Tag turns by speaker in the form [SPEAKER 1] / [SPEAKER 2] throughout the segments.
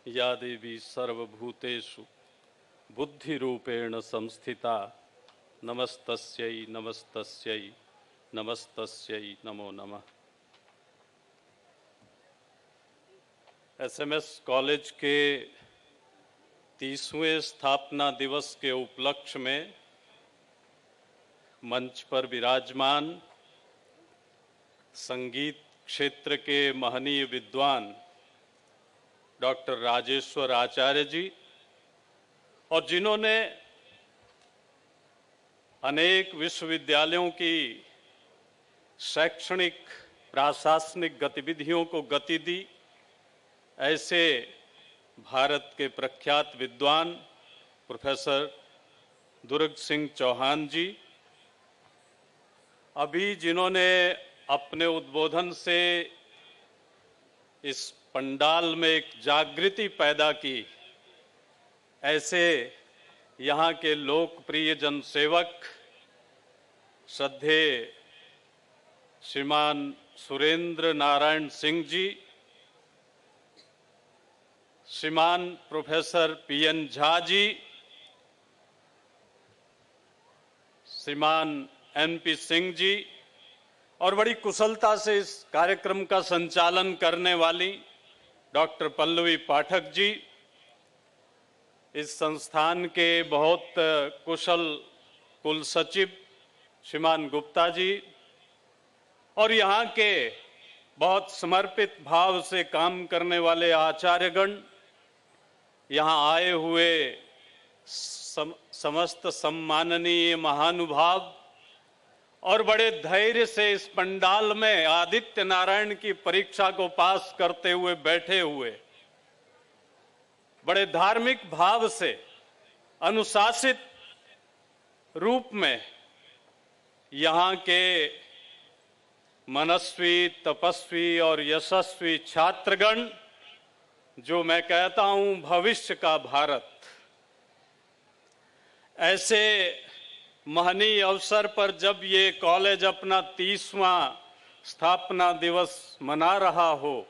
[SPEAKER 1] या देवी सर्वभूतेषु बुद्धिरूपेण संस्थिता नमस्तस्यै नमस्तस्यै नमस्तस्यै नमो नमः। एसएमएस कॉलेज के 30वें स्थापना दिवस के उपलक्ष्य में मंच पर विराजमान संगीत क्षेत्र के महनीय विद्वान डॉक्टर राजेश्वर आचार्य जी और जिन्होंने अनेक विश्वविद्यालयों की शैक्षणिक प्रशासनिक गतिविधियों को गति दी, ऐसे भारत के प्रख्यात विद्वान प्रोफेसर दुर्ग सिंह चौहान जी, अभी जिन्होंने अपने उद्बोधन से इस पंडाल में एक जागृति पैदा की, ऐसे यहाँ के लोकप्रिय जनसेवक श्रद्धेय श्रीमान सुरेंद्र नारायण सिंह जी, श्रीमान प्रोफेसर पीएन झा जी, श्रीमान एनपी सिंह जी और बड़ी कुशलता से इस कार्यक्रम का संचालन करने वाली डॉक्टर पल्लवी पाठक जी, इस संस्थान के बहुत कुशल कुल सचिव श्रीमान गुप्ता जी और यहाँ के बहुत समर्पित भाव से काम करने वाले आचार्यगण, यहाँ आए हुए समस्त सम्माननीय महानुभाव और बड़े धैर्य से इस पंडाल में आदित्य नारायण की परीक्षा को पास करते हुए बैठे हुए, बड़े धार्मिक भाव से अनुशासित रूप में यहाँ के मनस्वी, तपस्वी और यशस्वी छात्रगण, जो मैं कहता हूं भविष्य का भारत, ऐसे महनीय अवसर पर जब ये कॉलेज अपना 30वां स्थापना दिवस मना रहा हो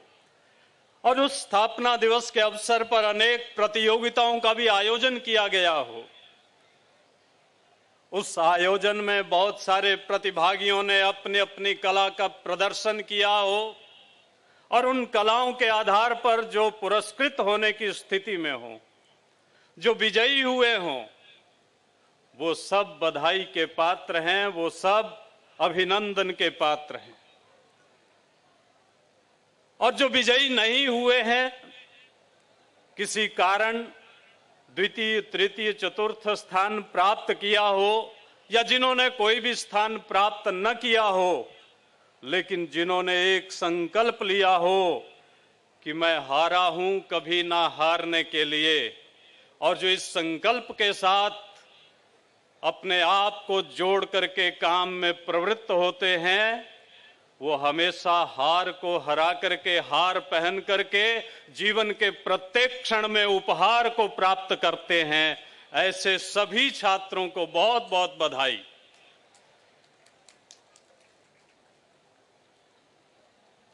[SPEAKER 1] और उस स्थापना दिवस के अवसर पर अनेक प्रतियोगिताओं का भी आयोजन किया गया हो, उस आयोजन में बहुत सारे प्रतिभागियों ने अपनी अपनी कला का प्रदर्शन किया हो और उन कलाओं के आधार पर जो पुरस्कृत होने की स्थिति में हो, जो विजयी हुए हों, वो सब बधाई के पात्र हैं, वो सब अभिनंदन के पात्र हैं। और जो विजयी नहीं हुए हैं, किसी कारण द्वितीय, तृतीय, चतुर्थ स्थान प्राप्त किया हो या जिन्होंने कोई भी स्थान प्राप्त न किया हो, लेकिन जिन्होंने एक संकल्प लिया हो कि मैं हारा हूं कभी ना हारने के लिए, और जो इस संकल्प के साथ अपने आप को जोड़ करके काम में प्रवृत्त होते हैं, वो हमेशा हार को हरा करके, हार पहन करके जीवन के प्रत्येक क्षण में उपहार को प्राप्त करते हैं। ऐसे सभी छात्रों को बहुत बहुत बधाई।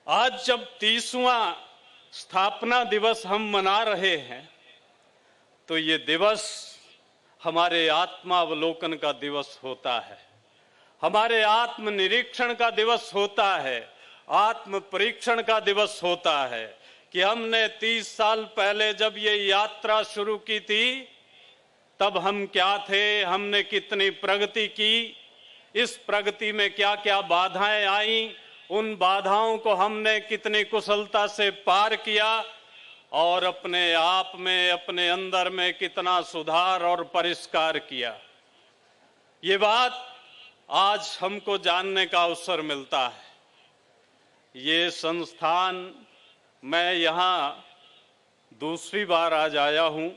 [SPEAKER 1] आज जब 30वां स्थापना दिवस हम मना रहे हैं, तो ये दिवस हमारे आत्मावलोकन का दिवस होता है, हमारे आत्मनिरीक्षण का दिवस होता है, आत्म परीक्षण का दिवस होता है कि हमने 30 साल पहले जब ये यात्रा शुरू की थी, तब हम क्या थे, हमने कितनी प्रगति की, इस प्रगति में क्या क्या बाधाएं आईं, उन बाधाओं को हमने कितनी कुशलता से पार किया और अपने आप में, अपने अंदर में कितना सुधार और परिष्कार किया। ये बात आज हमको जानने का अवसर मिलता है। ये संस्थान, मैं यहाँ दूसरी बार आज आया हूँ,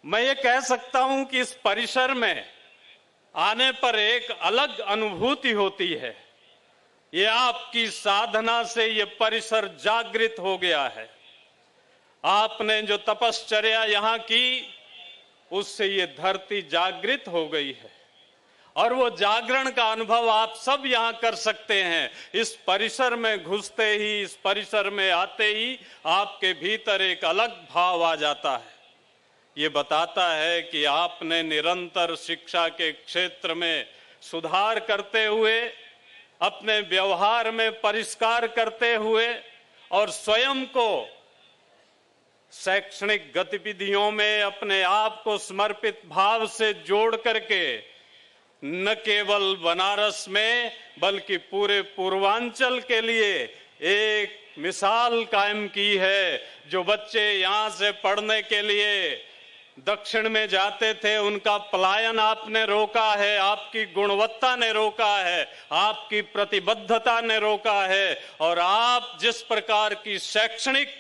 [SPEAKER 1] मैं ये कह सकता हूँ कि इस परिसर में आने पर एक अलग अनुभूति होती है। ये आपकी साधना से ये परिसर जागृत हो गया है। आपने जो तपश्चर्या यहाँ की, उससे ये धरती जागृत हो गई है और वो जागरण का अनुभव आप सब यहाँ कर सकते हैं। इस परिसर में घुसते ही, इस परिसर में आते ही आपके भीतर एक अलग भाव आ जाता है। ये बताता है कि आपने निरंतर शिक्षा के क्षेत्र में सुधार करते हुए, अपने व्यवहार में परिष्कार करते हुए और स्वयं को शैक्षणिक गतिविधियों में अपने आप को समर्पित भाव से जोड़ करके न केवल बनारस में बल्कि पूरे पूर्वांचल के लिए एक मिसाल कायम की है। जो बच्चे यहाँ से पढ़ने के लिए दक्षिण में जाते थे, उनका पलायन आपने रोका है, आपकी गुणवत्ता ने रोका है, आपकी प्रतिबद्धता ने रोका है। और आप जिस प्रकार की शैक्षणिक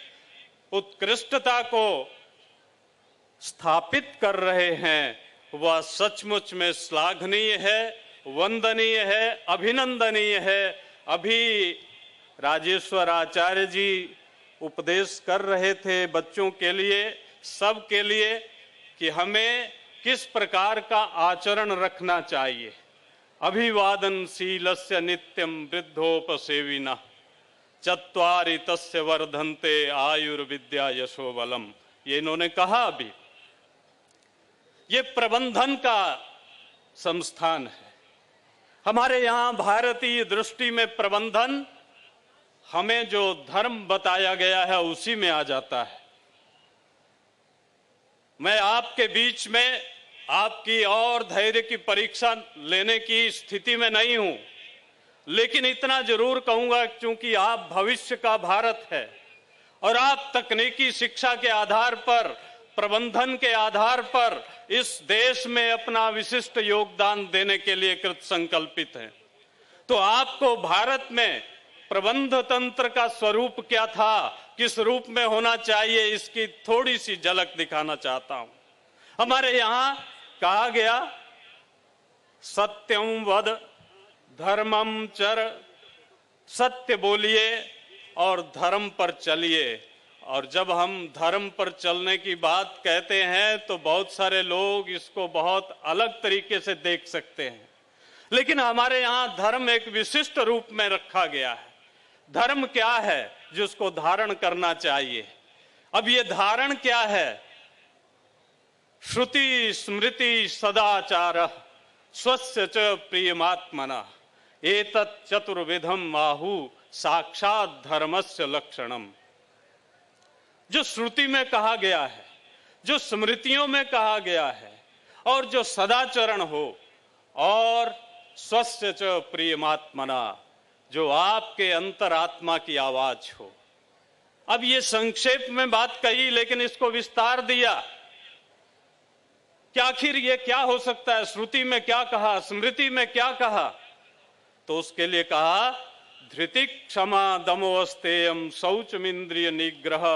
[SPEAKER 1] उत्कृष्टता को स्थापित कर रहे हैं, वह सचमुच में श्लाघनीय है, वंदनीय है, अभिनंदनीय है। अभी राजेश्वर आचार्य जी उपदेश कर रहे थे बच्चों के लिए, सब के लिए, कि हमें किस प्रकार का आचरण रखना चाहिए। अभिवादनशीलस्य नित्यं वृद्धोपसेविनः चत्वारि तस्य वर्धन्ते आयुर्विद्या यशो बलम। ये इन्होंने कहा। अभी ये प्रबंधन का संस्थान है हमारे यहाँ। भारतीय दृष्टि में प्रबंधन, हमें जो धर्म बताया गया है उसी में आ जाता है। मैं आपके बीच में आपकी और धैर्य की परीक्षा लेने की स्थिति में नहीं हूं, लेकिन इतना जरूर कहूंगा, क्योंकि आप भविष्य का भारत है और आप तकनीकी शिक्षा के आधार पर, प्रबंधन के आधार पर इस देश में अपना विशिष्ट योगदान देने के लिए कृत संकल्पित हैं। तो आपको भारत में प्रबंध तंत्र का स्वरूप क्या था, किस रूप में होना चाहिए, इसकी थोड़ी सी झलक दिखाना चाहता हूं। हमारे यहां कहा गया, सत्यम वद धर्मम चर, सत्य बोलिए और धर्म पर चलिए। और जब हम धर्म पर चलने की बात कहते हैं तो बहुत सारे लोग इसको बहुत अलग तरीके से देख सकते हैं, लेकिन हमारे यहाँ धर्म एक विशिष्ट रूप में रखा गया है। धर्म क्या है? जिसको धारण करना चाहिए। अब ये धारण क्या है? श्रुति स्मृति सदाचार स्वस्य च प्रियमात्मना एतत् चतुर्विधम आहु साक्षात धर्मस्य लक्षणम। जो श्रुति में कहा गया है, जो स्मृतियों में कहा गया है, और जो सदाचरण हो, और स्वस्य च प्रियमात्मना, जो आपके अंतरात्मा की आवाज हो। अब ये संक्षेप में बात कही, लेकिन इसको विस्तार दिया कि आखिर ये क्या हो सकता है। श्रुति में क्या कहा, स्मृति में क्या कहा? तो उसके लिए कहा, धृति क्षमा दमोस्तेयम शौचमिंद्रिय निग्रह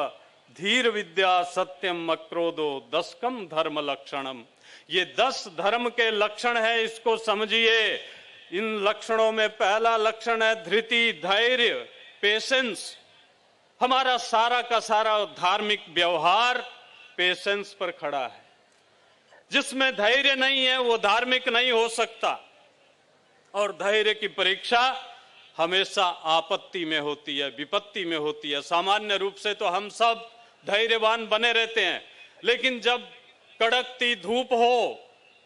[SPEAKER 1] धीर विद्या सत्यम अक्रोधो दशकम धर्म लक्षणम। ये 10 धर्म के लक्षण है, इसको समझिए। इन लक्षणों में पहला लक्षण है धृति, धैर्य, पेशेंस। हमारा सारा का सारा धार्मिक व्यवहार पेशेंस पर खड़ा है। जिसमें धैर्य नहीं है वो धार्मिक नहीं हो सकता। और धैर्य की परीक्षा हमेशा आपत्ति में होती है, विपत्ति में होती है। सामान्य रूप से तो हम सब धैर्यवान बने रहते हैं, लेकिन जब कड़कती धूप हो,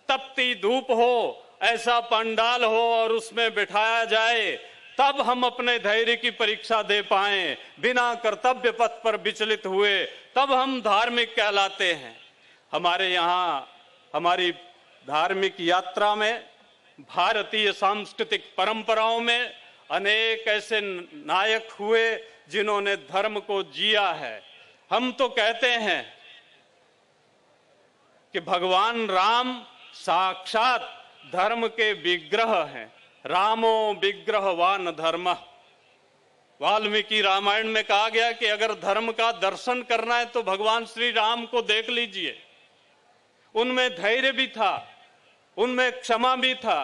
[SPEAKER 1] तपती धूप हो, ऐसा पंडाल हो और उसमें बिठाया जाए, तब हम अपने धैर्य की परीक्षा दे पाएं, बिना कर्तव्य पथ पर विचलित हुए, तब हम धार्मिक कहलाते हैं। हमारे यहाँ हमारी धार्मिक यात्रा में, भारतीय सांस्कृतिक परंपराओं में अनेक ऐसे नायक हुए जिन्होंने धर्म को जिया है। हम तो कहते हैं कि भगवान राम साक्षात धर्म के विग्रह हैं। रामो विग्रहवान धर्म। वाल्मीकि रामायण में कहा गया कि अगर धर्म का दर्शन करना है तो भगवान श्री राम को देख लीजिए। उनमें धैर्य भी था, उनमें क्षमा भी था,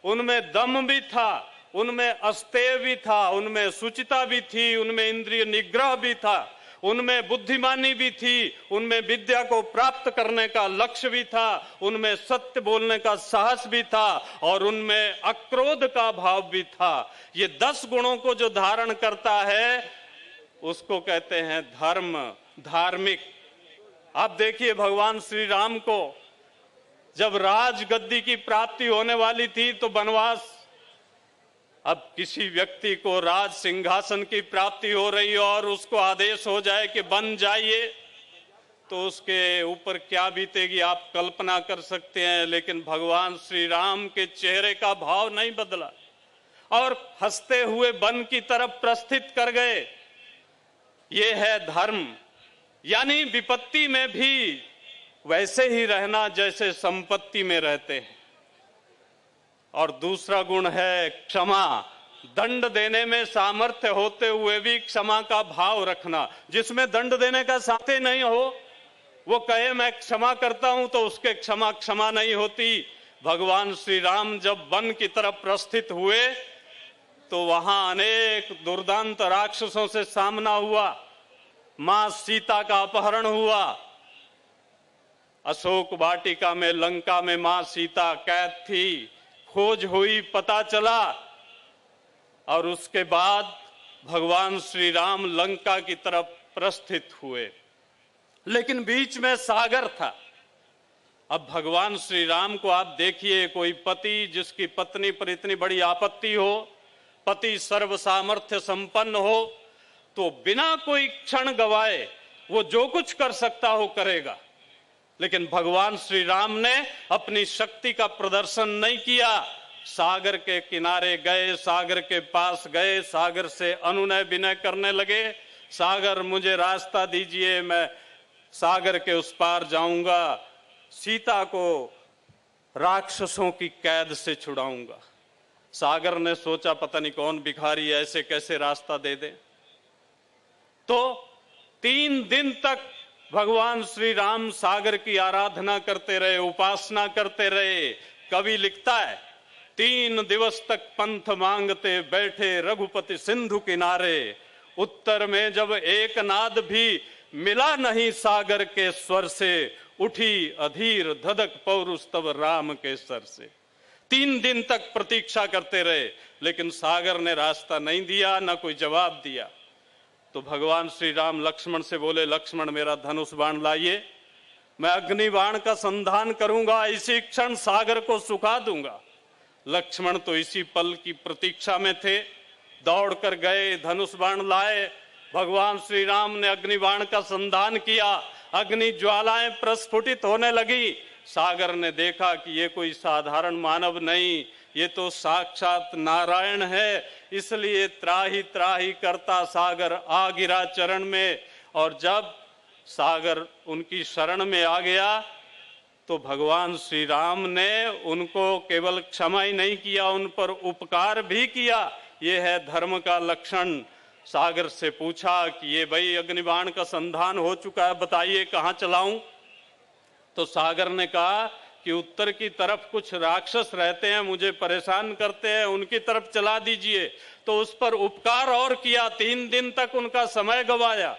[SPEAKER 1] उनमें दम भी था, उनमें अस्तेय भी था, उनमें शुचिता भी थी, उनमें इंद्रिय निग्रह भी था, उनमें बुद्धिमानी भी थी, उनमें विद्या को प्राप्त करने का लक्ष्य भी था, उनमें सत्य बोलने का साहस भी था और उनमें अक्रोध का भाव भी था। ये 10 गुणों को जो धारण करता है उसको कहते हैं धर्म, धार्मिक। आप देखिए भगवान श्री राम को जब राजगद्दी की प्राप्ति होने वाली थी तो वनवास, अब किसी व्यक्ति को राज सिंहासन की प्राप्ति हो रही हो और उसको आदेश हो जाए कि बन जाइए, तो उसके ऊपर क्या बीतेगी आप कल्पना कर सकते हैं। लेकिन भगवान श्री राम के चेहरे का भाव नहीं बदला और हंसते हुए वन की तरफ प्रस्थित कर गए। ये है धर्म, यानी विपत्ति में भी वैसे ही रहना जैसे संपत्ति में रहते हैं। और दूसरा गुण है क्षमा, दंड देने में सामर्थ्य होते हुए भी क्षमा का भाव रखना। जिसमें दंड देने का सामर्थ्य नहीं हो वो कहे मैं क्षमा करता हूं तो उसके क्षमा नहीं होती। भगवान श्री राम जब वन की तरफ प्रस्थित हुए तो वहां अनेक दुर्दांत राक्षसों से सामना हुआ, मां सीता का अपहरण हुआ, अशोक वाटिका में लंका में मां सीता कैद थी, खोज हुई, पता चला और उसके बाद भगवान श्री राम लंका की तरफ प्रस्थित हुए। लेकिन बीच में सागर था। अब भगवान श्री राम को आप देखिए, कोई पति जिसकी पत्नी पर इतनी बड़ी आपत्ति हो, पति सर्व सामर्थ्य संपन्न हो, तो बिना कोई क्षण गवाए वो जो कुछ कर सकता हो करेगा। लेकिन भगवान श्री राम ने अपनी शक्ति का प्रदर्शन नहीं किया। सागर के किनारे गए, सागर के पास गए, सागर से अनुनय विनय करने लगे, सागर मुझे रास्ता दीजिए, मैं सागर के उस पार जाऊंगा, सीता को राक्षसों की कैद से छुड़ाऊंगा। सागर ने सोचा पता नहीं कौन भिखारी ऐसे कैसे रास्ता दे दे। तो 3 दिन तक भगवान श्री राम सागर की आराधना करते रहे, उपासना करते रहे। कवि लिखता है 3 दिवस तक पंथ मांगते बैठे रघुपति सिंधु किनारे, उत्तर में जब एक नाद भी मिला नहीं सागर के स्वर से, उठी अधीर धधक पौरुष तब राम के सर से। 3 दिन तक प्रतीक्षा करते रहे लेकिन सागर ने रास्ता नहीं दिया, ना कोई जवाब दिया। तो भगवान श्री राम लक्ष्मण से बोले, लक्ष्मण मेरा धनुष बाण लाइए, मैं अग्नि बाण का संधान करूंगा, इसी क्षण सागर को सुखा दूंगा। लक्ष्मण तो इसी पल की प्रतीक्षा में थे, दौड़कर गए, धनुष बाण लाए। भगवान श्री राम ने अग्नि बाण का संधान किया, अग्नि ज्वालाएं प्रस्फुटित होने लगी। सागर ने देखा कि ये कोई साधारण मानव नहीं, ये तो साक्षात नारायण है, इसलिए त्राही त्राही करता सागर आ गिरा चरण में। और जब सागर उनकी शरण में आ गया तो भगवान श्री राम ने उनको केवल क्षमा ही नहीं किया, उन पर उपकार भी किया। ये है धर्म का लक्षण। सागर से पूछा कि ये भाई अग्निबाण का संधान हो चुका है, बताइए कहाँ चलाऊं। तो सागर ने कहा कि उत्तर की तरफ कुछ राक्षस रहते हैं, मुझे परेशान करते हैं, उनकी तरफ चला दीजिए। तो उस पर उपकार और किया, 3 दिन तक उनका समय गवाया।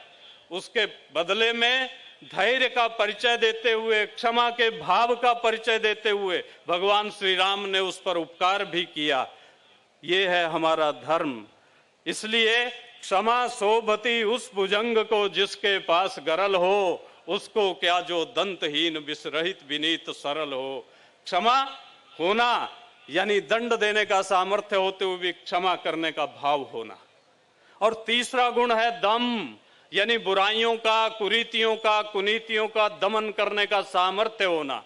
[SPEAKER 1] उसके बदले में धैर्य का परिचय देते हुए, क्षमा के भाव का परिचय देते हुए भगवान श्री राम ने उस पर उपकार भी किया। ये है हमारा धर्म। इसलिए क्षमा शोभती उस भुजंग को जिसके पास गरल हो, उसको क्या जो दंतहीन विषरहित विनीत सरल हो। क्षमा होना यानी दंड देने का सामर्थ्य होते हुए भी क्षमा करने का भाव होना। और तीसरा गुण है दम, यानी बुराइयों का, कुरीतियों का, कुनीतियों का दमन करने का सामर्थ्य होना।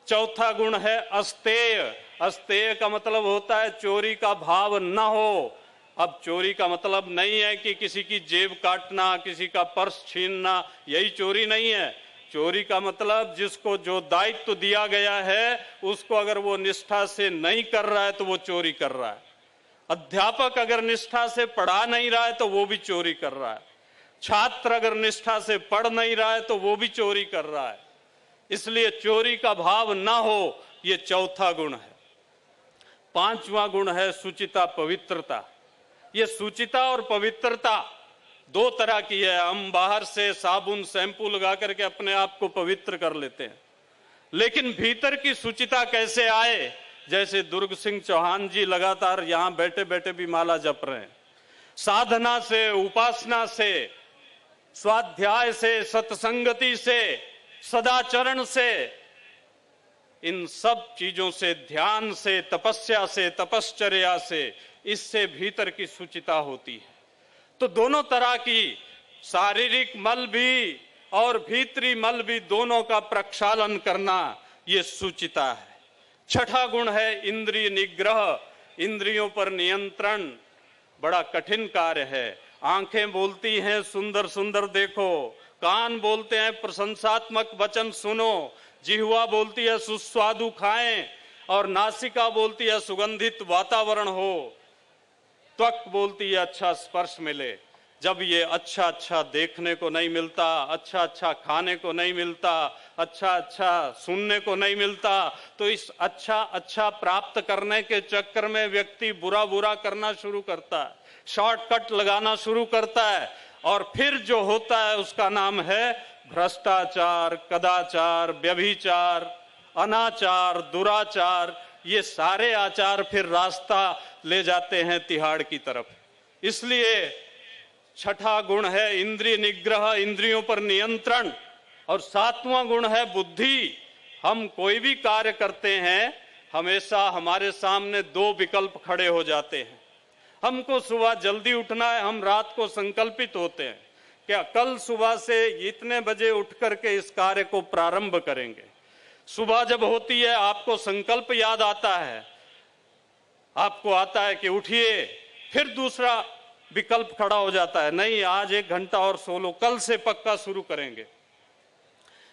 [SPEAKER 1] चौथा गुण है अस्तेय। अस्तेय का मतलब होता है चोरी का भाव न हो। अब चोरी का मतलब नहीं है कि किसी की जेब काटना, किसी का पर्स छीनना, यही चोरी नहीं है। चोरी का मतलब जिसको जो दायित्व दिया गया है उसको अगर वो निष्ठा से नहीं कर रहा है तो वो चोरी कर रहा है। अध्यापक अगर निष्ठा से पढ़ा नहीं रहा है तो वो भी चोरी कर रहा है। छात्र अगर निष्ठा से पढ़ नहीं रहा है तो वो भी चोरी कर रहा है। इसलिए चोरी का भाव ना हो, ये चौथा गुण है। 5वां गुण है सुचिता, पवित्रता। ये सुचिता और पवित्रता दो तरह की है। हम बाहर से साबुन शैम्पू लगा करके अपने आप को पवित्र कर लेते हैं, लेकिन भीतर की शुचिता कैसे आए? जैसे दुर्ग सिंह चौहान जी लगातार यहां बैठे बैठे भी माला जप रहे हैं। साधना से, उपासना से, स्वाध्याय से, सत्संगति से, सदाचरण से, इन सब चीजों से, ध्यान से, तपस्या से, तपश्चर्या से, इससे भीतर की शुचिता होती है। तो दोनों तरह की, शारीरिक मल भी और भीतरी मल भी, दोनों का प्रक्षालन करना, ये शुचिता है। छठा गुण है इंद्रिय निग्रह, इंद्रियों पर नियंत्रण। बड़ा कठिन कार्य है। आंखें बोलती हैं सुंदर सुंदर देखो, कान बोलते हैं प्रशंसात्मक वचन सुनो, जिह्वा बोलती है सुस्वादु खाएं, और नासिका बोलती है सुगंधित वातावरण हो, त्वक बोलती है अच्छा स्पर्श मिले। जब ये अच्छा अच्छा देखने को नहीं मिलता, अच्छा अच्छा खाने को नहीं मिलता, अच्छा अच्छा सुनने को नहीं मिलता, तो इस अच्छा अच्छा प्राप्त करने के चक्कर में व्यक्ति बुरा बुरा करना शुरू करता है, शॉर्टकट लगाना शुरू करता है, और फिर जो होता है उसका नाम है भ्रष्टाचार, कदाचार, व्यभिचार, अनाचार, दुराचार। ये सारे आचार फिर रास्ता ले जाते हैं तिहाड़ की तरफ। इसलिए छठा गुण है इंद्रिय निग्रह, इंद्रियों पर नियंत्रण। और सातवां गुण है बुद्धि। हम कोई भी कार्य करते हैं, हमेशा हमारे सामने दो विकल्प खड़े हो जाते हैं। हमको सुबह जल्दी उठना है, हम रात को संकल्पित होते हैं क्या कल सुबह से इतने बजे उठ करके इस कार्य को प्रारंभ करेंगे। सुबह जब होती है आपको संकल्प याद आता है, आपको आता है कि उठिए, फिर दूसरा विकल्प खड़ा हो जाता है, नहीं आज 1 घंटा और सो लो, कल से पक्का शुरू करेंगे।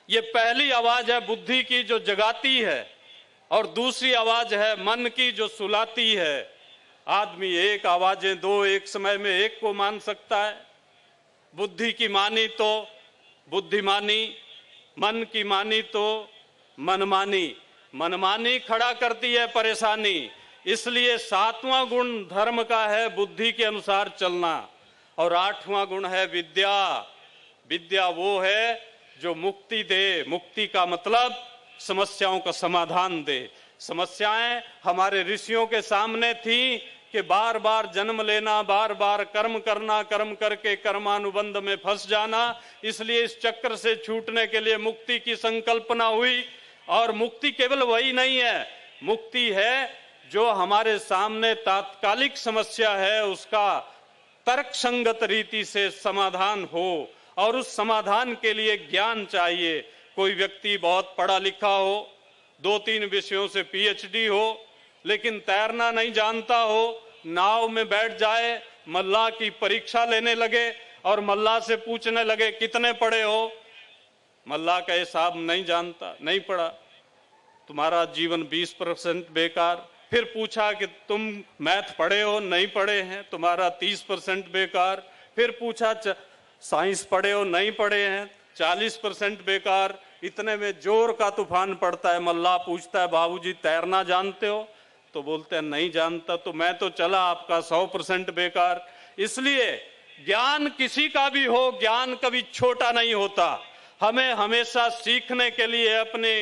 [SPEAKER 1] ये पहली आवाज है बुद्धि की जो जगाती है, और दूसरी आवाज है मन की जो सुलाती है। आदमी एक आवाजें दो एक समय में एक को मान सकता है। बुद्धि की मानी तो बुद्धिमानी, मन की मानी तो मनमानी। मनमानी खड़ा करती है परेशानी। इसलिए सातवां गुण धर्म का है बुद्धि के अनुसार चलना। और आठवां गुण है विद्या। विद्या वो है जो मुक्ति दे। मुक्ति का मतलब समस्याओं का समाधान दे। समस्याएं हमारे ऋषियों के सामने थी कि बार बार जन्म लेना, बार बार कर्म करना, कर्म करके कर्मानुबंध में फंस जाना। इसलिए इस चक्र से छूटने के लिए मुक्ति की संकल्पना हुई। और मुक्ति केवल वही नहीं है, मुक्ति है जो हमारे सामने तात्कालिक समस्या है उसका तर्क संगत रीति से समाधान हो, और उस समाधान के लिए ज्ञान चाहिए। कोई व्यक्ति बहुत पढ़ा लिखा हो, 2-3 विषयों से पीएचडी हो, लेकिन तैरना नहीं जानता हो, नाव में बैठ जाए, मल्लाह की परीक्षा लेने लगे और मल्लाह से पूछने लगे कितने पढ़े हो। मल्लाह का हिसाब नहीं जानता, नहीं पढ़ा, तुम्हारा जीवन 20% बेकार। फिर पूछा कि तुम मैथ पढ़े हो, नहीं पढ़े हैं, तुम्हारा 30% बेकार। फिर पूछा साइंस पढ़े हो, नहीं पढ़े हैं, 40% बेकार। इतने में जोर का तूफान पड़ता है। मल्लाह पूछता है बाबूजी तैरना जानते हो? तो बोलते हैं नहीं जानता। तो मैं तो चला, आपका 100% बेकार। इसलिए ज्ञान किसी का भी हो, ज्ञान कभी छोटा नहीं होता। हमें हमेशा सीखने के लिए अपने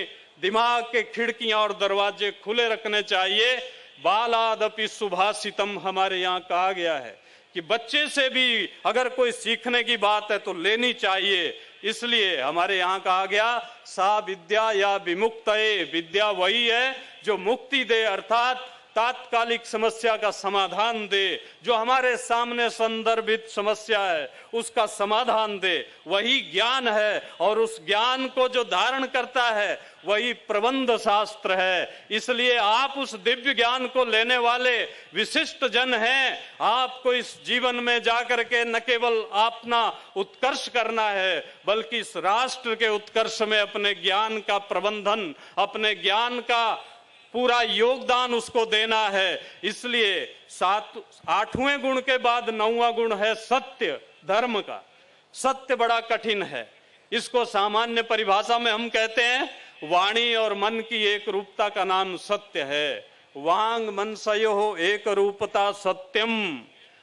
[SPEAKER 1] दिमाग के खिड़कियां और दरवाजे खुले रखने चाहिए। बालादपि सुभाषितम हमारे यहाँ कहा गया है कि बच्चे से भी अगर कोई सीखने की बात है तो लेनी चाहिए। इसलिए हमारे यहाँ कहा गया सा विद्या या विमुक्तये। विद्या वही है जो मुक्ति दे, अर्थात तात्कालिक समस्या का समाधान दे। जो हमारे सामने संदर्भित समस्या है उसका समाधान दे, वही ज्ञान है। और उस ज्ञान को जो धारण करता है वही प्रबंध शास्त्र है। इसलिए आप उस दिव्य ज्ञान को लेने वाले विशिष्ट जन हैं। आपको इस जीवन में जाकर के न केवल अपना उत्कर्ष करना है, बल्कि इस राष्ट्र के उत्कर्ष में अपने ज्ञान का प्रबंधन, अपने ज्ञान का पूरा योगदान उसको देना है। इसलिए 8वें गुण के बाद 9वां गुण है सत्य, धर्म का। सत्य बड़ा कठिन है। इसको सामान्य परिभाषा में हम कहते हैं वाणी और मन की एक रूपता का नाम सत्य है। वांग मनसयोः एक रूपता सत्यम।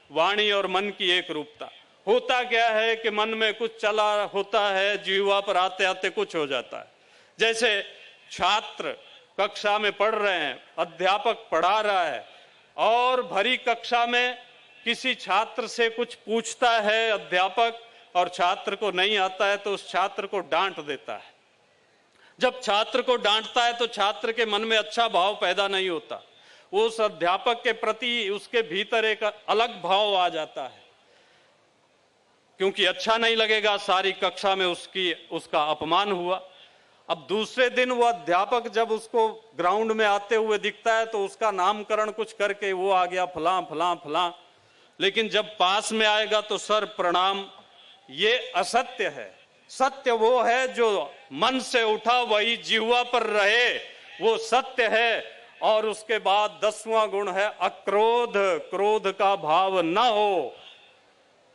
[SPEAKER 1] वाणी और मन की एक रूपता। होता क्या है कि मन में कुछ चला होता है, जीवा पर आते आते कुछ हो जाता है। जैसे छात्र कक्षा में पढ़ रहे हैं, अध्यापक पढ़ा रहा है और भरी कक्षा में किसी छात्र से कुछ पूछता है अध्यापक और छात्र को नहीं आता है तो उस छात्र को डांट देता है। जब छात्र को डांटता है तो छात्र के मन में अच्छा भाव पैदा नहीं होता, उस अध्यापक के प्रति उसके भीतर एक अलग भाव आ जाता है, क्योंकि अच्छा नहीं लगेगा, सारी कक्षा में उसका अपमान हुआ। अब दूसरे दिन वो अध्यापक जब उसको ग्राउंड में आते हुए दिखता है तो उसका नामकरण कुछ करके वो आ गया फलां फलां फलां, लेकिन जब पास में आएगा तो सर प्रणाम, ये असत्य है। सत्य वो है जो मन से उठा वही जिह्वा पर रहे, वो सत्य है। और उसके बाद 10वां गुण है अक्रोध, क्रोध का भाव न हो।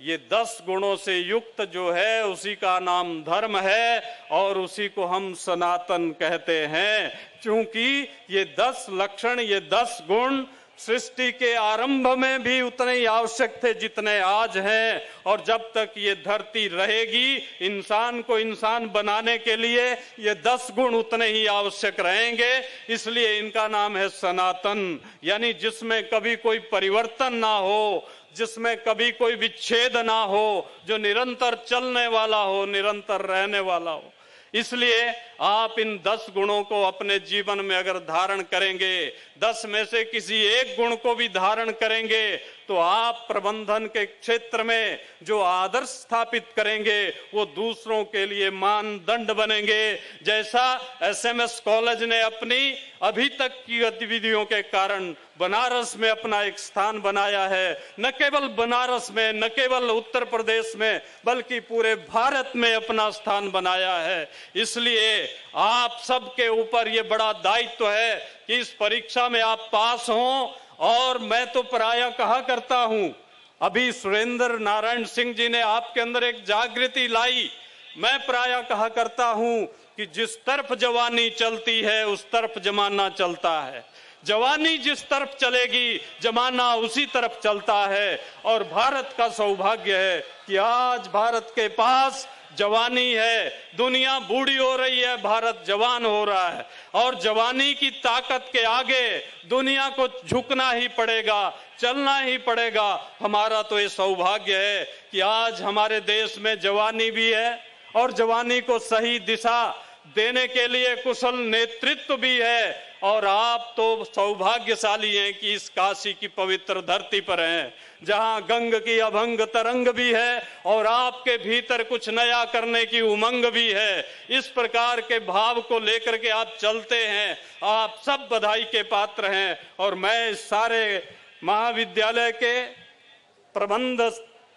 [SPEAKER 1] ये 10 गुणों से युक्त जो है उसी का नाम धर्म है और उसी को हम सनातन कहते हैं। क्योंकि ये 10 लक्षण, ये 10 गुण सृष्टि के आरंभ में भी उतने ही आवश्यक थे जितने आज हैं, और जब तक ये धरती रहेगी इंसान को इंसान बनाने के लिए ये 10 गुण उतने ही आवश्यक रहेंगे। इसलिए इनका नाम है सनातन, यानी जिसमें कभी कोई परिवर्तन ना हो, जिसमें कभी कोई विच्छेद ना हो, जो निरंतर चलने वाला हो, निरंतर रहने वाला हो। इसलिए आप इन 10 गुणों को अपने जीवन में अगर धारण करेंगे, 10 में से किसी एक गुण को भी धारण करेंगे तो आप प्रबंधन के क्षेत्र में जो आदर्श स्थापित करेंगे वो दूसरों के लिए मानदंड बनेंगे। जैसा एसएमएस कॉलेज ने अपनी अभी तक की गतिविधियों के कारण बनारस में अपना एक स्थान बनाया है, न केवल बनारस में, न केवल उत्तर प्रदेश में, बल्कि पूरे भारत में अपना स्थान बनाया है। इसलिए आप सबके ऊपर ये बड़ा दायित्व है कि इस परीक्षा में आप पास हों। और मैं तो प्रायः कहा करता हूं, अभी सुरेंद्र नारायण सिंह जी ने आपके अंदर एक जागृति लाई। मैं प्रायः कहा करता हूं कि जिस तरफ जवानी चलती है उस तरफ जमाना चलता है, जवानी जिस तरफ चलेगी जमाना उसी तरफ चलता है। और भारत का सौभाग्य है कि आज भारत के पास जवानी है। दुनिया बूढ़ी हो रही है, भारत जवान हो रहा है, और जवानी की ताकत के आगे दुनिया को झुकना ही पड़ेगा, चलना ही पड़ेगा। हमारा तो ये सौभाग्य है कि आज हमारे देश में जवानी भी है और जवानी को सही दिशा देने के लिए कुशल नेतृत्व भी है। और आप तो सौभाग्यशाली हैं कि इस काशी की पवित्र धरती पर हैं, जहां गंग की अभंग तरंग भी है और आपके भीतर कुछ नया करने की उमंग भी है। इस प्रकार के भाव को लेकर के आप चलते हैं, आप सब बधाई के पात्र हैं। और मैं सारे महाविद्यालय के प्रबंध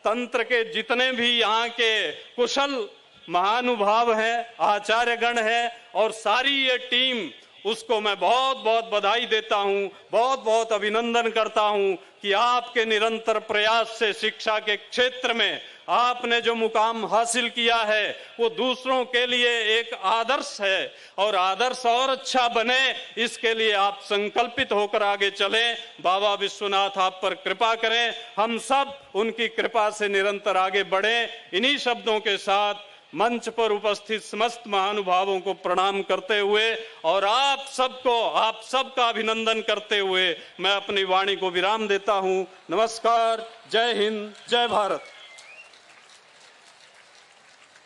[SPEAKER 1] तंत्र के जितने भी यहाँ के कुशल महानुभाव हैं, आचार्यगण हैं और सारी ये टीम, उसको मैं बहुत बहुत बधाई देता हूं, बहुत बहुत अभिनंदन करता हूं कि आपके निरंतर प्रयास से शिक्षा के क्षेत्र में आपने जो मुकाम हासिल किया है वो दूसरों के लिए एक आदर्श है, और आदर्श और अच्छा बने इसके लिए आप संकल्पित होकर आगे चलें। बाबा विश्वनाथ आप पर कृपा करें, हम सब उनकी कृपा से निरंतर आगे बढ़ें। इन्हीं शब्दों के साथ मंच पर उपस्थित समस्त महानुभावों को प्रणाम करते हुए और आप सबका अभिनंदन करते हुए मैं अपनी वाणी को विराम देता हूं। नमस्कार, जय हिंद, जय भारत।